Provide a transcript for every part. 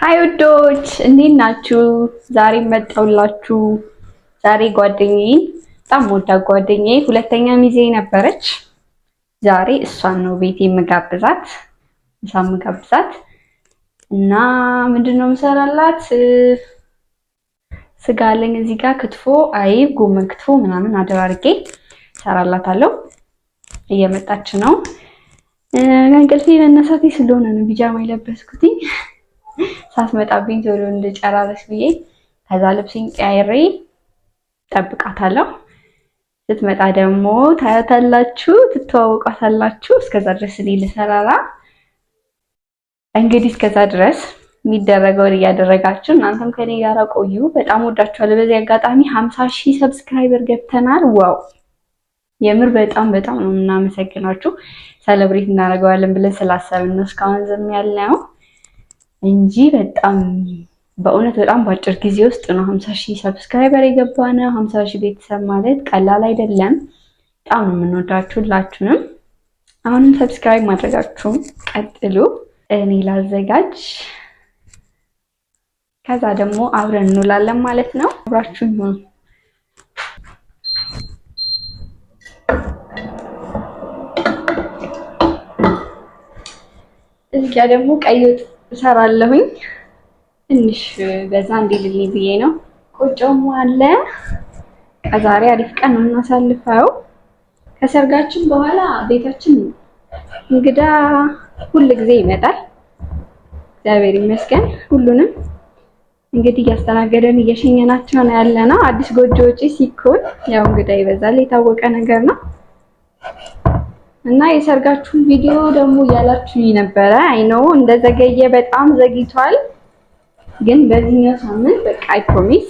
ሃይ ውዶች እንዴት ናችሁ? ዛሬ መጣሁላችሁ። ዛሬ ጓደኛዬን በጣም ወዳት ጓደኛዬ ሁለተኛ ሚዜ ነበረች። ዛሬ እሷን ነው ቤት የምጋብዛት እና ምንድነው የምሰራላት? ስጋ አለኝ እዚህ ጋር ክትፎ፣ አይብ፣ ጎመን ክትፎ ምናምን አደራርጌ ሰራላታለሁ። እየመጣች ነው። እንቅልፌ መነሳቴ ስለሆነ ነው ቢጃማ የለበስኩትኝ። ሳትመጣብኝ ቶሎ እንድጨራረስ ብዬ ከዛ ልብሴን ቀያይሬ ጠብቃታለሁ። ስትመጣ ደግሞ ታያታላችሁ፣ ትተዋወቃታላችሁ። እስከዛ ድረስ እኔ ልሰራራ። እንግዲህ እስከዛ ድረስ የሚደረገውን እያደረጋችሁ እናንተም ከኔ ጋር ቆዩ። በጣም ወዳችኋለሁ። በዚህ አጋጣሚ 50,000 ሰብስክራይበር ገብተናል። ዋው! የምር በጣም ነው እናመሰግናችሁ። ሰለብሬት እናደርገዋለን ብለን ስላሰብን ነው እስካሁን ዝም ያልነው እንጂ በእውነት በጣም በአጭር ጊዜ ውስጥ ነው 50,000 ሰብስክራይበር የገባነው። 50,000 ቤተሰብ ማለት ቀላል አይደለም። በጣም ነው የምንወዳችሁ ሁላችሁንም። አሁንም ሰብስክራይብ ማድረጋችሁን ቀጥሉ። እኔ ላዘጋጅ፣ ከዛ ደግሞ አብረን እንውላለን ማለት ነው። አብራችሁን ሁኑ። እዚህ ጋር ደግሞ ቀይ ወጥ እሰራለሁኝ። ትንሽ በዛ እንዲልልኝ ብዬ ነው። ቆጮም አለ። ዛሬ አሪፍ ቀን ነው የምናሳልፈው። ከሰርጋችን በኋላ ቤታችን እንግዳ ሁል ጊዜ ይመጣል። እግዚአብሔር ይመስገን። ሁሉንም እንግዲህ እያስተናገደን እየሸኘናቸው ነው ያለነው። አዲስ ጎጆ ወጪ ሲኮን ያው እንግዳ ይበዛል፣ የታወቀ ነገር ነው። እና የሰርጋችሁን ቪዲዮ ደግሞ እያላችሁኝ ነበረ። አይ ኖ እንደዘገየ በጣም ዘግይቷል። ግን በዚህኛው ሳምንት በቃ አይ ፕሮሚስ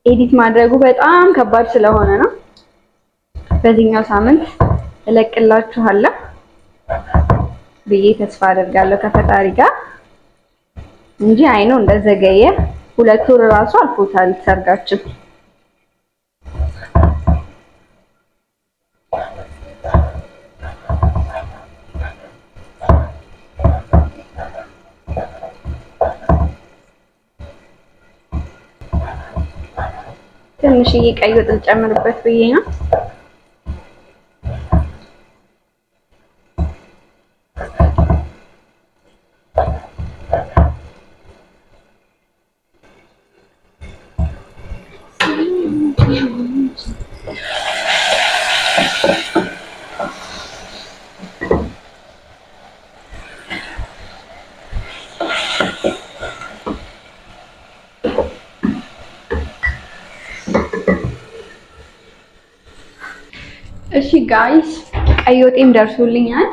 ኤዲት ማድረጉ በጣም ከባድ ስለሆነ ነው። በዚህኛው ሳምንት እለቅላችኋለሁ ብዬ ተስፋ አደርጋለሁ ከፈጣሪ ጋር እንጂ አይ ኖ እንደዘገየ 2 ወር ራሱ አልፎታል ሰርጋችን። ትንሽዬ ቀይ ወጥ ልጨምርበት ብዬ ነው። እሺ ጋይስ ቀይ ወጤም ደርሶልኛል።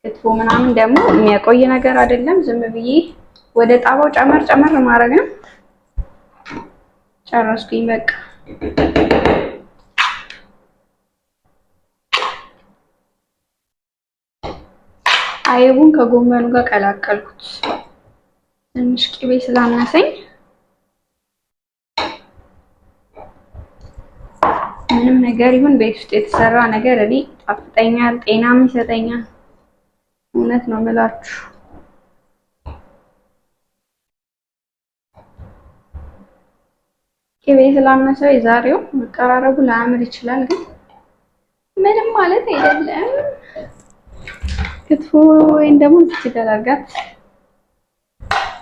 ክትፎ ምናምን ደግሞ የሚያቆይ ነገር አይደለም። ዝም ብዬ ወደ ጣባው ጨመር ማድረግ ነው። ጨረስኩኝ በቃ። አይቡን ከጎመኑ ጋር ቀላቀልኩት። ትንሽ ቅቤ ስላነሰኝ ምንም ነገር ይሁን ቤት ውስጥ የተሰራ ነገር እኔ ጣፍጠኛል፣ ጤናም ይሰጠኛል። እውነት ነው የምላችሁ። ቅቤ ስላነሰው የዛሬው መቀራረቡ ላያምር ይችላል፣ ግን ምንም ማለት አይደለም። ክትፎ ወይም ደግሞ እዚህ ጋር አድርጋት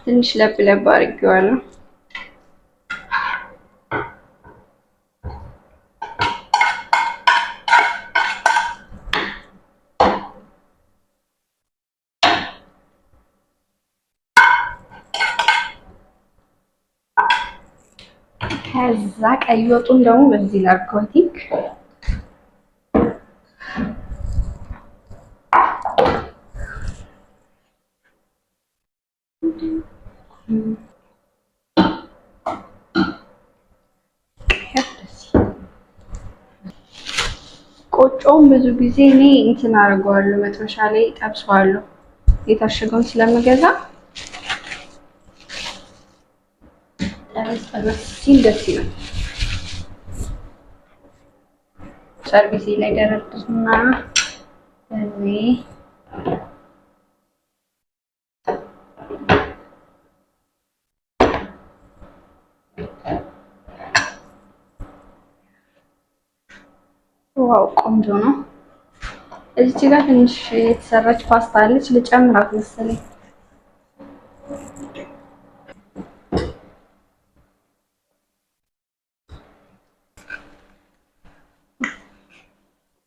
ትንሽ ለብ አድርጌዋለሁ። ከዛ ቀይ ወጡን ደግሞ በዚህ ላድርገው። ቲንክ ቆጮውን ብዙ ጊዜ እኔ እንትን አድርገዋለሁ፣ መጥበሻ ላይ ጠብሰዋለሁ የታሸገውን ስለምገዛ። ሲል ደስ ይላል። ሰርቪስ ላይ ደረድርና እዚህ ዋው ቆንጆ ነው። እዚች ጋር ትንሽ የተሰራች ፓስታ አለች ልጨምራት መሰለኝ።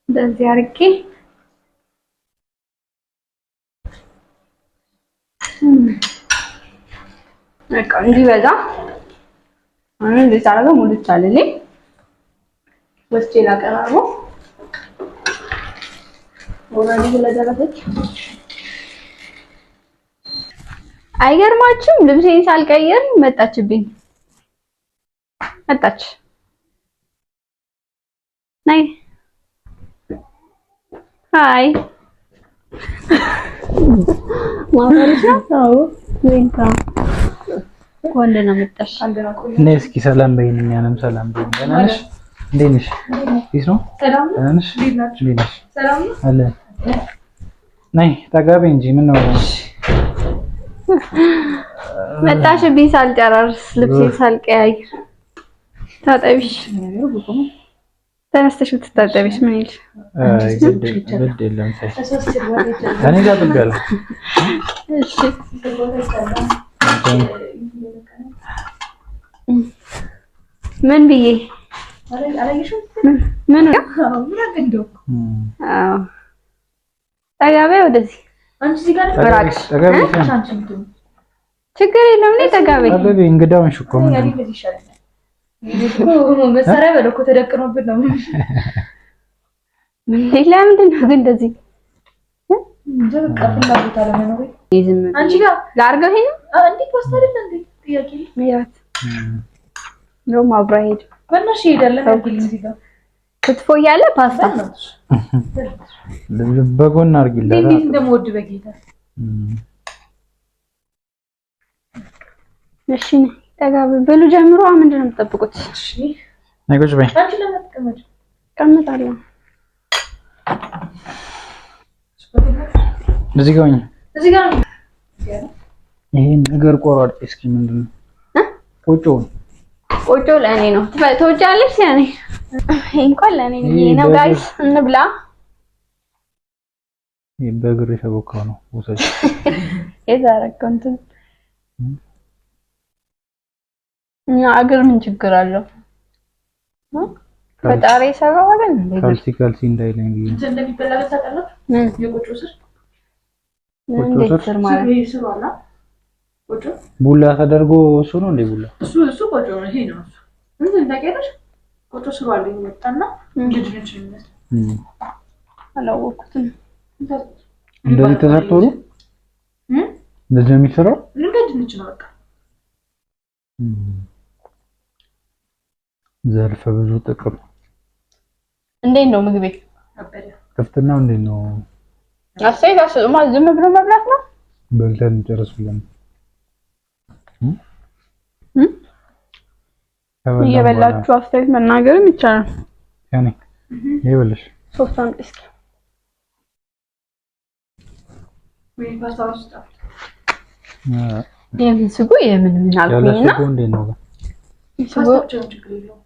እንደዚህ አድርጌ በቃ እንዲበዛ እንደዚህ አደረገው ሙልቻ አለልኝ። ወስጄ ላቀራርበው። ወራዲ ስለደረሰች አይገርማችሁም? ልብሴን ሳልቀይር መጣችብኝ። መጣች ናይ ሃይ ማፈርሻ ታው ወንካ ወንደና መጣሽ። ነይ እስኪ ሰላም በይኝ። እኛንም ሰላም በይኝ። ደህና ነሽ? እንዴት ነሽ? ቢስ ነው? ሰላም ነሽ? እንዴት ነሽ? ሰላም አለ ነይ ተጋቢ እንጂ ምን ነው መጣሽብኝ ሳልጨራርስ ልብሴን ሳልቀያይር። ታጠቢሽ ተነስተሽ ብትታጠቢሽ ምን ይልሽ? አይ ግድ የለም ሳይ እኔ ጋር ጥጋለሁ። እሺ ምን ብዬ ምን ጠጋቤ ወደዚህ ችግር የለም። እኔ ጠጋቤ እንግዳውን ሽኮ መሳሪያ በለው እኮ ተደቅኖብን ነው። ለምንድን ነው ግን እንደዚህ ፍላጎት አለመኖር? አንቺ ጋር ላድርገው ይሄን እንዴት ወስደልን እንዴ? ጥያቄ ያት ነው ማብራሄድ በእናትሽ ይሄዳለን እንግዲህ እዚህ ጋር ክትፎ እያለ ፓስታ በጎን አድርጊላት። እንዴት እንደምወድ በጌታ። እሺ ጠጋብ ብሉ ጀምሮ ምንድን ነው የምትጠብቁት? እሺ ነገሮች በይ አንቺ ለማትቀመጥ ቀምጣለሁ። እዚህ ጋር እዚህ ጋር ይሄን ነገር ቆራርጥ እስኪ። ምንድን ነው ቆጮ ለእኔ ነው ትወጃለሽ? ያኔ ይሄ እንኳን ለእኔ ነው። ጋይስ እንብላ። ይሄ በእግር የተቦካው ነው ወሰጅ የዛረከው እንትን እኛ አገር ምን ችግር አለው? ፈጣሪ ሰራው አይደል? ካልሲ እንዳይለኝ ብዬ እንደሚበላ ታውቃለህ? የቆጮ ስር ማለት ይሄ ስሩ አላ ቆጮ ቡላ ተደርጎ እሱ ነው እንዴ? ቡላ እሱ ቆጮ ነው። ይሄ ነው እሱ እንትን ታውቂያለሽ? ቆጮ ስሩ አለ ይመጣና እንድድንች ነው። አላወኩትም። እንደዚህ ተሰርቶ ነው እንደዚህ የሚሰራው? እንድድንች ነው በቃ። ዘርፈ ብዙ ጥቅም። እንዴት ነው ምግቤ? ከፍተናው እንዴት ነው? አስተያየት ዝም ብሎ መብላት ነው። በልተን ጨርሱልን። እየበላችሁ አስተያየት መናገርም ይቻላል። ያኔ ይኸውልሽ ሶስት አምጥ እስኪ ወይ ፓስታው ውስጥ የምን ስጎ የምን አልኩኝና ያለ ስጎ እንዴት ነው? ስጎ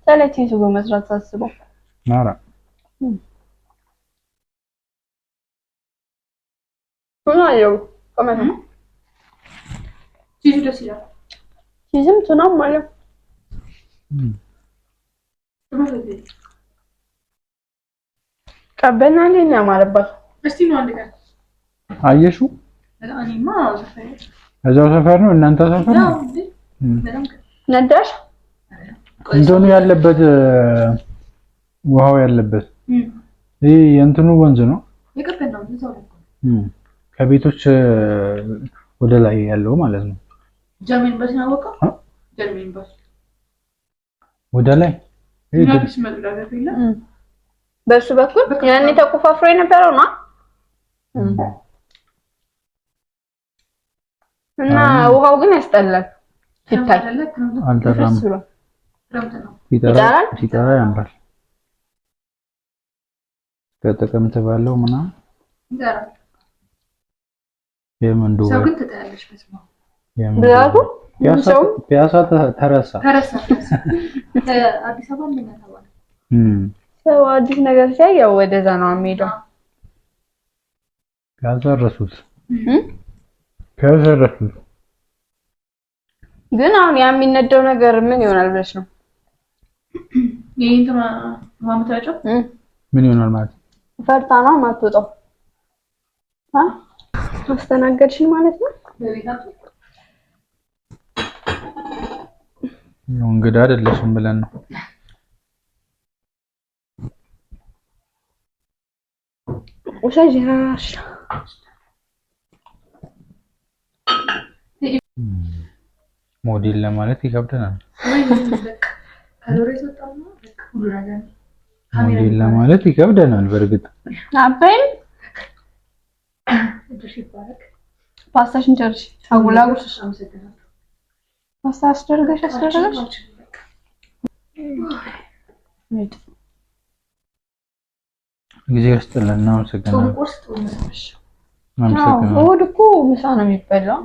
ሰለቲ ስጎ መስራት ሳስበው ናራ ቱናው ከመጣ ቺዝ ደስ ይላል። ቺዝም ቱናም ማለት ቀበና ላይ ነው ያማረባት። እስቲ ነው አንድ ቀን አየሹ? እኔማ እዛው ሰፈር ነው እናንተ ሰፈር ነው? ነዳሽ እንደሆነ ያለበት ውሃው ያለበት ይሄ የእንትኑ ወንዝ ነው። የቀበና ነው እዛው ነው። ከቤቶች ወደ ላይ ያለው ማለት ነው። ጀርመን ባስ ነው ወጣ። ጀርመን ባስ ወደ ላይ ይሄ ግብስ መጥራገ ፈይላ በሱ በኩል ያኔ ተቆፋፍሮ የነበረው ነው እና ውሃው ግን ያስጠላል። ሲታይ አልተራም ሲጠራ ያምራል። ከጥቅምት ባለው ምናምን ይጠራል። የምንዱ ሰው ግን ተጠያለሽ በስማ ብላቱ ፒያሳ ተረሳ። አዲስ አበባ ምን ተባለ? ሰው አዲስ ነገር ሲያይ ያው ወደዛ ነው የሚሄደው። ያዘረሱት ግን አሁን ያ የሚነደው ነገር ምን ይሆናል ብለሽ ነው? የእንትና ማምታቸው ምን ይሆናል ማለት ፈርታ ነው ማትወጣው። አስተናገድሽን ማለት ነው። እንግዳ አይደለሽም ብለን ነው። ወሰጅራሽ ሞዴል ለማለት ይከብደናል። ሞዴል ለማለት ይከብደናል በእርግጥ አበል ፓስታሽን ጨርሽ አጉላጉሽ ፓስታ አስደርገሽ ጊዜ ይስጥልን ነው ሰገና እሑድ እኮ ምሳ ነው የሚበላው።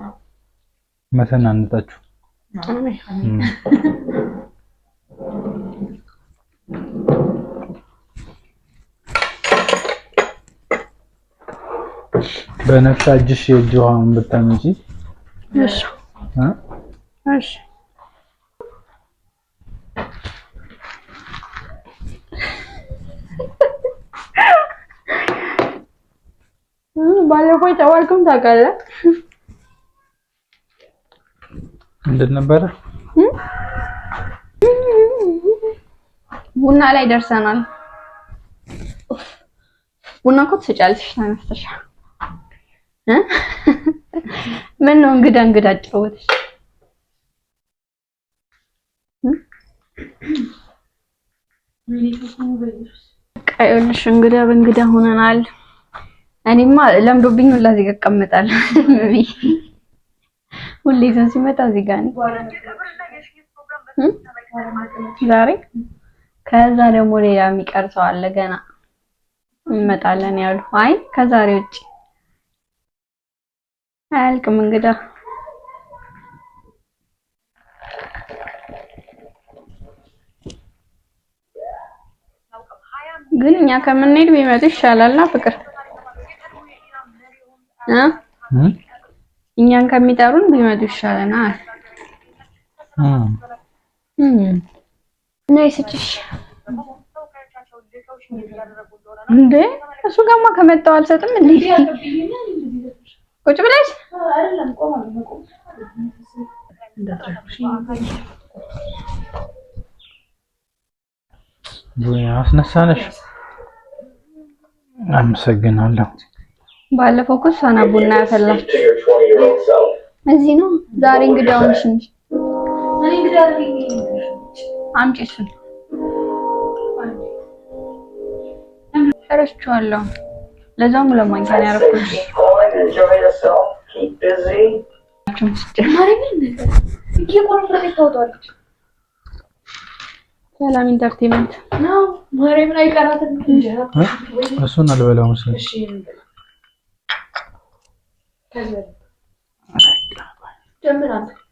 መሰናነታችሁ በነፍስ እጅሽ የእጅ ውሃውን ብታመጪ እሺ እሺ ባለፈው ተዋልኩም ታውቃለህ? ምንድን ነበረ? ቡና ላይ ደርሰናል። ቡና እኮ ትሰጫለሽ ተነስተሽ ምን ነው እንግዳ አጫወተሽ? ቀይልሽ እንግዳ በእንግዳ ሆነናል። እኔማ ለምዶብኝ ሁላ እዚህ ጋር እቀመጣለሁ። ሁሌ ሰው ሲመጣ እዚህ ጋር ነው ዛሬ። ከዛ ደግሞ ሌላ የሚቀር ሰው አለ ገና እንመጣለን ያሉ። አይ ከዛሬ ውጪ አያልቅም እንግዳ። ግን እኛ ከምንሄድ ቢመጡ ይሻላልና ፍቅር እኛን ከሚጠሩን ቢመጡ ይሻለናል። ነይ ስጭሽ እንዴ እሱ ጋማ ከመጣው አልሰጥም እንዴ? ቁጭ ብለሽ አይደለም ቆማለሁ። አስነሳነሽ። አመሰግናለሁ። ባለፈው እኮ ሳና ቡና ያፈላች እዚህ ነው። ዛሬ እንግዳውንሽ እንጂ እኔ እንግዳ ነኝ። አምጪ እሱን እረስቸዋለሁ። ለዛውም ለማንኪያ ያረኩልሽ። ሰላም ኢንተርቴይንመንት ነው። ማርያምን አይቀራትም እንጀራ እሱን አልበላውም። እሺ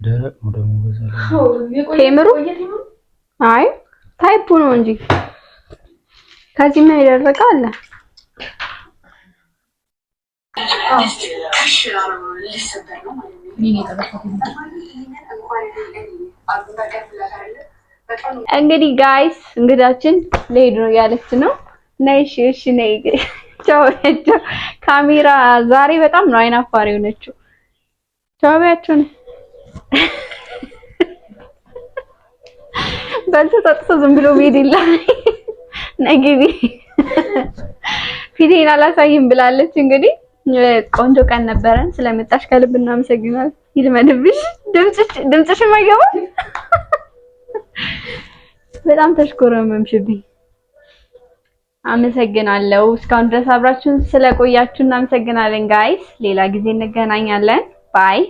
ደረቅ ነው ደግሞ በዛ ቴምሩ አይ ታይፑ ነው እንጂ ከዚህ ምን ይደረቃ አለ። እንግዲህ ጋይስ እንግዳችን ለሄድ ነው ያለች ነው። ነይ እሺ ነይ ቻው። ካሜራ ዛሬ በጣም ነው አይናፋር የሆነችው። ቻው በያችሁ። በልተጣጥቶ ዝም ብሎ ቢሄድ ይላል። ነግቢ ፊቴን አላሳይም ብላለች። እንግዲህ ቆንጆ ቀን ነበረን። ስለመጣሽ ከልብ እናመሰግናለን። ይልመድብሽ ድምጽሽ የማይገባ በጣም ተሽኮረመምሽብኝ። አመሰግናለሁ። እስካሁን ድረስ አብራችሁን ስለቆያችሁ እናመሰግናለን ጋይስ። ሌላ ጊዜ እንገናኛለን። ባይ